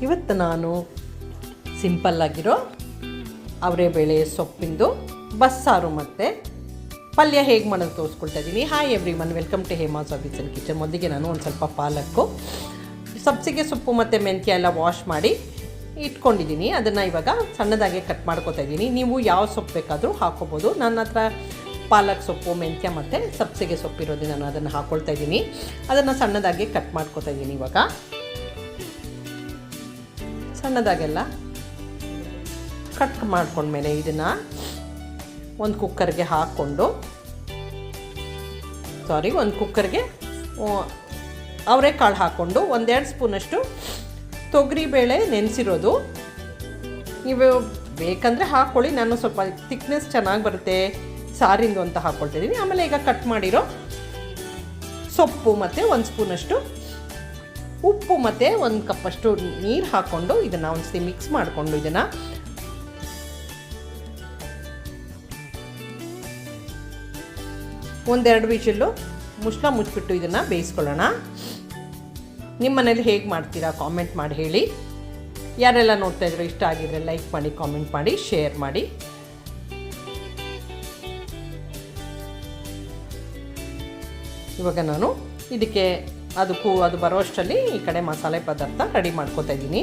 ಇವತ್ತು ನಾನು ಸಿಂಪಲ್ಲಾಗಿರೋ ಅವರೆಬೇಳೆ ಸೊಪ್ಪಿಂದು ಬಸ್ಸಾರು ಮತ್ತು ಪಲ್ಯ ಹೇಗೆ ಮಾಡೋದು ತೋರಿಸ್ಕೊಳ್ತಾ ಇದ್ದೀನಿ. Hi everyone, welcome to Hema's office and kitchen. ಮೊದಲಿಗೆ ನಾನು ಒಂದು ಸ್ವಲ್ಪ ಪಾಲಕ್ಕು, ಸಬ್ಸಿಗೆ ಸೊಪ್ಪು ಮತ್ತು ಮೆಂತ್ಯ ಎಲ್ಲ ವಾಶ್ ಮಾಡಿ ಇಟ್ಕೊಂಡಿದ್ದೀನಿ. ಅದನ್ನು ಇವಾಗ ಸಣ್ಣದಾಗೆ ಕಟ್ ಮಾಡ್ಕೊತಾ ಇದ್ದೀನಿ. ನೀವು ಯಾವ ಸೊಪ್ಪು ಬೇಕಾದರೂ ಹಾಕ್ಕೋಬೋದು. ನನ್ನ ಹತ್ರ ಪಾಲಕ್ ಸೊಪ್ಪು, ಮೆಂತ್ಯ ಮತ್ತು ಸಬ್ಸಿಗೆ ಸೊಪ್ಪಿರೋದು ನಾನು ಅದನ್ನು ಹಾಕ್ಕೊಳ್ತಾ ಇದ್ದೀನಿ. ಅದನ್ನು ಸಣ್ಣದಾಗಿ ಕಟ್ ಮಾಡ್ಕೊತಾ ಇದ್ದೀನಿ. ಇವಾಗ ಸಣ್ಣದಾಗೆಲ್ಲ ಕಟ್ ಮಾಡ್ಕೊಂಡ್ಮೇಲೆ ಇದನ್ನು ಒಂದು ಕುಕ್ಕರ್ಗೆ ಹಾಕ್ಕೊಂಡು ಒಂದು ಕುಕ್ಕರ್ಗೆ ಅವರೆಕಾಳು ಹಾಕ್ಕೊಂಡು 1-2 ಸ್ಪೂನಷ್ಟು ತೊಗರಿಬೇಳೆ ನೆನೆಸಿರೋದು. ನೀವು ಬೇಕಂದರೆ ಹಾಕ್ಕೊಳ್ಳಿ. ನಾನು ಸ್ವಲ್ಪ ಥಿಕ್ನೆಸ್ ಚೆನ್ನಾಗಿ ಬರುತ್ತೆ ಸಾರಿಂದು ಅಂತ ಹಾಕ್ಕೊಳ್ತಿದ್ದೀನಿ. ಆಮೇಲೆ ಈಗ ಕಟ್ ಮಾಡಿರೋ ಸೊಪ್ಪು ಮತ್ತು 1 ಸ್ಪೂನಷ್ಟು ಉಪ್ಪು ಮತ್ತು 1 ಕಪ್ಪಷ್ಟು ನೀರು ಹಾಕ್ಕೊಂಡು ಇದನ್ನು ಒಂದ್ಸತಿ ಮಿಕ್ಸ್ ಮಾಡಿಕೊಂಡು ಇದನ್ನು ಒಂದೆರಡು ವಿಷಲ್ಲು ಮುಚ್ಚಿಬಿಟ್ಟು ಇದನ್ನು ಬೇಯಿಸ್ಕೊಳ್ಳೋಣ. ನಿಮ್ಮ ಮನೇಲಿ ಹೇಗೆ ಮಾಡ್ತೀರಾ ಕಾಮೆಂಟ್ ಮಾಡಿ ಹೇಳಿ. ಯಾರೆಲ್ಲ ನೋಡ್ತಾ ಇದ್ರು ಇಷ್ಟ ಆಗಿದ್ರೆ ಲೈಕ್ ಮಾಡಿ, ಕಾಮೆಂಟ್ ಮಾಡಿ, ಶೇರ್ ಮಾಡಿ. ಇವಾಗ ನಾನು ಇದಕ್ಕೆ ಅದು ಬರೋಷ್ಟರಲ್ಲಿ ಈ ಕಡೆ ಮಸಾಲೆ ಪದಾರ್ಥ ರೆಡಿ ಮಾಡ್ಕೊತಾ ಇದ್ದೀನಿ.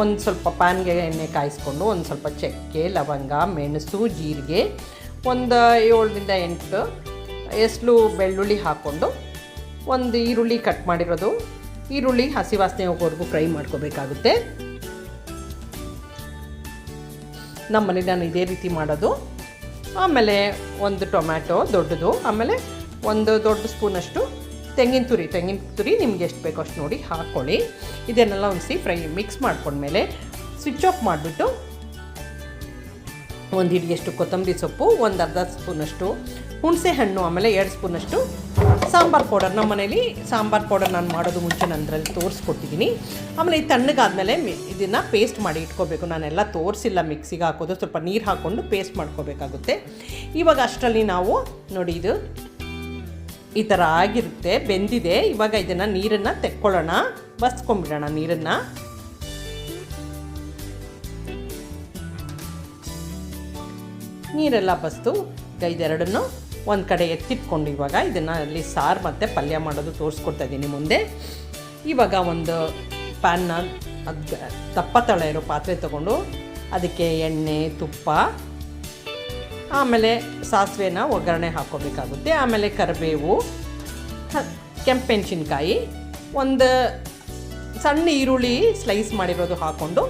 ಒಂದು ಸ್ವಲ್ಪ ಪ್ಯಾನ್ಗೆ ಎಣ್ಣೆ ಕಾಯಿಸ್ಕೊಂಡು ಒಂದು ಸ್ವಲ್ಪ ಚಕ್ಕೆ, ಲವಂಗ, ಮೆಣಸು, ಜೀರಿಗೆ, ಒಂದು 7ರಿಂದ 8 ಎಸ್ಲು ಬೆಳ್ಳುಳ್ಳಿ ಹಾಕ್ಕೊಂಡು ಒಂದು ಈರುಳ್ಳಿ ಕಟ್ ಮಾಡಿರೋದು. ಈರುಳ್ಳಿ ಹಸಿ ವಾಸನೆ ಹೋಗೋವರೆಗೂ ಫ್ರೈ ಮಾಡ್ಕೋಬೇಕಾಗುತ್ತೆ. ನಮ್ಮನೇಲಿ ನಾನು ಇದೇ ರೀತಿ ಮಾಡೋದು. ಆಮೇಲೆ ಒಂದು ಟೊಮ್ಯಾಟೊ ದೊಡ್ಡದು, ಆಮೇಲೆ ಒಂದು ದೊಡ್ಡ ಸ್ಪೂನಷ್ಟು ತೆಂಗಿನ ತುರಿ ನಿಮ್ಗೆ ಎಷ್ಟು ಬೇಕೋ ಅಷ್ಟು ನೋಡಿ ಹಾಕ್ಕೊಳ್ಳಿ. ಇದನ್ನೆಲ್ಲ ಒಂದ್ಸಿ ಮಿಕ್ಸ್ ಮಾಡ್ಕೊಂಡ್ಮೇಲೆ ಸ್ವಿಚ್ ಆಫ್ ಮಾಡಿಬಿಟ್ಟು ಒಂದು ಹಿಡಿಯಷ್ಟು ಕೊತ್ತಂಬರಿ ಸೊಪ್ಪು, ಒಂದು ಅರ್ಧ ಸ್ಪೂನಷ್ಟು ಹುಣಸೆ ಹಣ್ಣು, ಆಮೇಲೆ 2 ಸ್ಪೂನಷ್ಟು ಸಾಂಬಾರು ಪೌಡರ್. ನಮ್ಮ ಮನೇಲಿ ಸಾಂಬಾರು ಪೌಡರ್ ನಾನು ಮಾಡೋದು ಮುಂಚೆ ನಾನು ಅದರಲ್ಲಿ ತೋರಿಸ್ಕೊಟ್ಟಿದ್ದೀನಿ. ಆಮೇಲೆ ಈ ತಣ್ಣಗಾದ್ಮೇಲೆ ಇದನ್ನು ಪೇಸ್ಟ್ ಮಾಡಿ ಇಟ್ಕೋಬೇಕು. ನಾನೆಲ್ಲ ತೋರಿಸಿಲ್ಲ ಮಿಕ್ಸಿಗೆ ಹಾಕೋದು. ಸ್ವಲ್ಪ ನೀರು ಹಾಕ್ಕೊಂಡು ಪೇಸ್ಟ್ ಮಾಡ್ಕೋಬೇಕಾಗುತ್ತೆ. ಇವಾಗ ಅಷ್ಟರಲ್ಲಿ ನಾವು ನೋಡಿ ಇದು ಈ ಥರ ಆಗಿರುತ್ತೆ, ಬೆಂದಿದೆ. ಇವಾಗ ಇದನ್ನು ನೀರನ್ನು ತೆಕ್ಕೊಳ್ಳೋಣ, ಬಸ್ಕೊಂಡ್ಬಿಡೋಣ ನೀರನ್ನು. ನೀರೆಲ್ಲ ಬಸ್ತು ಇದೆರಡನ್ನು ಒಂದು ಕಡೆ ಎತ್ತಿಟ್ಕೊಂಡು ಇವಾಗ ಇದನ್ನು ಅಲ್ಲಿ ಸಾರು ಮತ್ತು ಪಲ್ಯ ಮಾಡೋದು ತೋರಿಸ್ಕೊಡ್ತಾ ಇದ್ದೀನಿ ಮುಂದೆ. ಇವಾಗ ಒಂದು ಪ್ಯಾನ್ನ ದಪ್ಪ ತಳ ಇರೋ ಪಾತ್ರೆ ತೊಗೊಂಡು ಅದಕ್ಕೆ ಎಣ್ಣೆ, ತುಪ್ಪ, ಆಮೇಲೆ ಸಾಸಿವೆನ ಒಗ್ಗರಣೆ ಹಾಕ್ಕೋಬೇಕಾಗುತ್ತೆ. ಆಮೇಲೆ ಕರಿಬೇವು, ಕೆಂಪೆಣಸಿನ್ಕಾಯಿ, ಒಂದು ಸಣ್ಣ ಈರುಳ್ಳಿ ಸ್ಲೈಸ್ ಮಾಡಿರೋದು ಹಾಕ್ಕೊಂಡು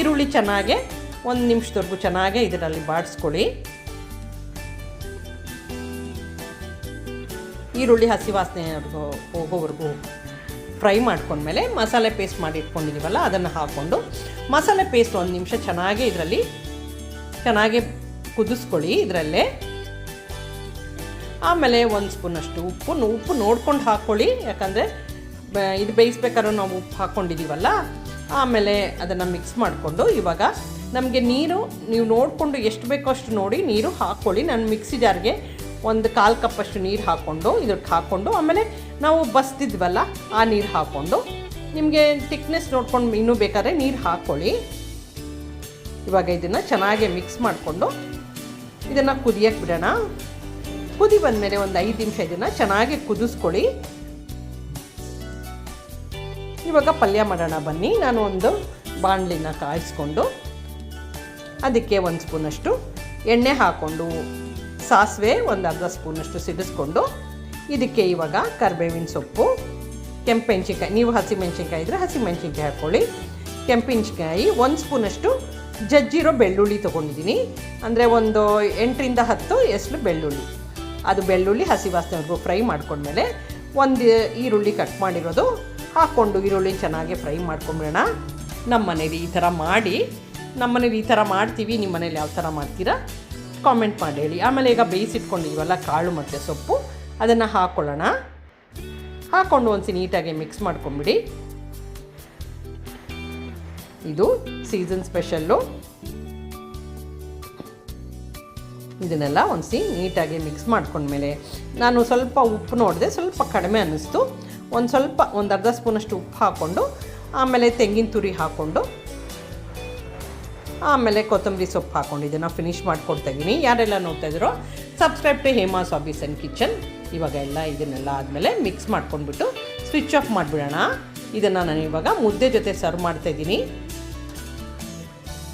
ಈರುಳ್ಳಿ ಚೆನ್ನಾಗೆ 1 ನಿಮಿಷದವರೆಗೂ ಚೆನ್ನಾಗೆ ಇದರಲ್ಲಿ ಬಾಡಿಸ್ಕೊಳ್ಳಿ. ಈರುಳ್ಳಿ ಹಸಿ ವಾಸನೆ ಹೋಗೋವರೆಗೂ ಫ್ರೈ ಮಾಡ್ಕೊಂಡ್ಮೇಲೆ ಮಸಾಲೆ ಪೇಸ್ಟ್ ಮಾಡಿ ಇಟ್ಕೊಂಡಿದ್ದೀವಲ್ಲ ಅದನ್ನು ಹಾಕ್ಕೊಂಡು ಮಸಾಲೆ ಪೇಸ್ಟ್ 1 ನಿಮಿಷ ಚೆನ್ನಾಗಿ ಕುದಿಸ್ಕೊಳ್ಳಿ ಇದರಲ್ಲೇ. ಆಮೇಲೆ 1 ಸ್ಪೂನಷ್ಟು ಉಪ್ಪು ನೋಡ್ಕೊಂಡು ಹಾಕ್ಕೊಳ್ಳಿ, ಯಾಕಂದರೆ ಇದು ಬೇಯಿಸ್ಬೇಕಾದ್ರೂ ನಾವು ಉಪ್ಪು ಹಾಕ್ಕೊಂಡಿದ್ದೀವಲ್ಲ. ಆಮೇಲೆ ಅದನ್ನು ಮಿಕ್ಸ್ ಮಾಡಿಕೊಂಡು ಇವಾಗ ನಮಗೆ ನೀರು ನೀವು ನೋಡಿಕೊಂಡು ಎಷ್ಟು ಬೇಕೋ ಅಷ್ಟು ನೋಡಿ ನೀರು ಹಾಕ್ಕೊಳ್ಳಿ. ನಾನು ಮಿಕ್ಸಿ ಜಾರ್ಗೆ 1/4 ಕಪ್ಪಷ್ಟು ನೀರು ಹಾಕ್ಕೊಂಡು ಇದಕ್ಕೆ ಹಾಕ್ಕೊಂಡು ಆಮೇಲೆ ನಾವು ಬಸ್ದಿದ್ವಲ್ಲ ಆ ನೀರು ಹಾಕ್ಕೊಂಡು ನಿಮಗೆ ಥಿಕ್ನೆಸ್ ನೋಡ್ಕೊಂಡು ಇನ್ನೂ ಬೇಕಾದ್ರೆ ನೀರು ಹಾಕ್ಕೊಳ್ಳಿ. ಇವಾಗ ಇದನ್ನು ಚೆನ್ನಾಗಿ ಮಿಕ್ಸ್ ಮಾಡಿಕೊಂಡು ಇದನ್ನು ಕುದಿಯಕ್ಕೆ ಬಿಡೋಣ. ಕುದಿ ಬಂದಮೇಲೆ ಒಂದು 5 ನಿಮಿಷ ಇದನ್ನು ಚೆನ್ನಾಗಿ ಕುದಿಸ್ಕೊಳ್ಳಿ. ಇವಾಗ ಪಲ್ಯ ಮಾಡೋಣ ಬನ್ನಿ. ನಾನು ಒಂದು ಬಾಣಲಿನ ಕಾಯಿಸ್ಕೊಂಡು ಅದಕ್ಕೆ 1 ಸ್ಪೂನಷ್ಟು ಎಣ್ಣೆ ಹಾಕ್ಕೊಂಡು ಸಾಸಿವೆ ಒಂದು ಅರ್ಧ ಸ್ಪೂನಷ್ಟು ಸಿಡಿಸ್ಕೊಂಡು ಇದಕ್ಕೆ ಇವಾಗ ಕರಿಬೇವಿನ ಸೊಪ್ಪು, ಕೆಂಪೆಣಸಿನ್ಕಾಯಿ, ನೀವು ಹಸಿಮೆಣ್ಸಿನ್ಕಾಯಿ ಇದ್ದರೆ ಹಸಿಮೆಣ್ಸಿನ್ಕಾಯಿ ಹಾಕ್ಕೊಳ್ಳಿ, ಕೆಂಪೆಣಸಿನ್ಕಾಯಿ, 1 ಸ್ಪೂನಷ್ಟು ಜಜ್ಜಿರೋ ಬೆಳ್ಳುಳ್ಳಿ ತೊಗೊಂಡಿದ್ದೀನಿ. ಅಂದರೆ ಒಂದು 8ರಿಂದ 10 ಎಸ್ಲು ಬೆಳ್ಳುಳ್ಳಿ. ಅದು ಬೆಳ್ಳುಳ್ಳಿ ಹಸಿ ವಾಸನೆವರೆಗೂ ಫ್ರೈ ಮಾಡ್ಕೊಂಡ್ಮೇಲೆ ಒಂದು ಈರುಳ್ಳಿ ಕಟ್ ಮಾಡಿರೋದು ಹಾಕ್ಕೊಂಡು ಈರುಳ್ಳಿ ಚೆನ್ನಾಗಿ ಫ್ರೈ ಮಾಡ್ಕೊಂಬಿಡೋಣ. ನಮ್ಮ ಮನೇಲಿ ಈ ಥರ ಮಾಡಿ, ನಮ್ಮ ಮನೇಲಿ ಈ ಥರ ಮಾಡ್ತೀವಿ. ನಿಮ್ಮ ಮನೇಲಿ ಯಾವ ಥರ ಮಾಡ್ತೀರಾ ಕಾಮೆಂಟ್ ಮಾಡಿ ಹೇಳಿ. ಆಮೇಲೆ ಈಗ ಬೇಯಿಸಿಟ್ಕೊಂಡಿದ್ದೀವಲ್ಲ ಕಾಳು ಮತ್ತು ಸೊಪ್ಪು ಅದನ್ನು ಹಾಕ್ಕೊಳ್ಳೋಣ. ಹಾಕ್ಕೊಂಡು ಒಂದ್ಸಿ ನೀಟಾಗಿ ಮಿಕ್ಸ್ ಮಾಡ್ಕೊಂಬಿಡಿ. ಇದು ಸೀಸನ್ ಸ್ಪೆಷಲ್ಲು. ಇದನ್ನೆಲ್ಲ ಒಂದ್ಸಿ ನೀಟಾಗಿ ಮಿಕ್ಸ್ ಮಾಡ್ಕೊಂಡ್ಮೇಲೆ ನಾನು ಸ್ವಲ್ಪ ಉಪ್ಪು ನೋಡಿದೆ, ಸ್ವಲ್ಪ ಕಡಿಮೆ ಅನ್ನಿಸ್ತು. ಒಂದು ಅರ್ಧ ಸ್ಪೂನಷ್ಟು ಉಪ್ಪು ಹಾಕ್ಕೊಂಡು ಆಮೇಲೆ ತೆಂಗಿನ ತುರಿ ಹಾಕ್ಕೊಂಡು ಆಮೇಲೆ ಕೊತ್ತಂಬರಿ ಸೊಪ್ಪು ಹಾಕ್ಕೊಂಡು ಇದನ್ನು ಫಿನಿಷ್ ಮಾಡ್ಕೊಡ್ತಾಯಿದ್ದೀನಿ. ಯಾರೆಲ್ಲ ನೋಡ್ತಾ ಇದ್ದೀರೋ subscribe to Hema's hobbies and kitchen. ಇವಾಗ ಇದನ್ನೆಲ್ಲ ಆದಮೇಲೆ ಮಿಕ್ಸ್ ಮಾಡ್ಕೊಂಡ್ಬಿಟ್ಟು ಸ್ವಿಚ್ ಆಫ್ ಮಾಡಿಬಿಡೋಣ. ಇದನ್ನು ನಾನು ಇವಾಗ ಮುದ್ದೆ ಜೊತೆ ಸರ್ವ್ ಮಾಡ್ತಾಯಿದ್ದೀನಿ.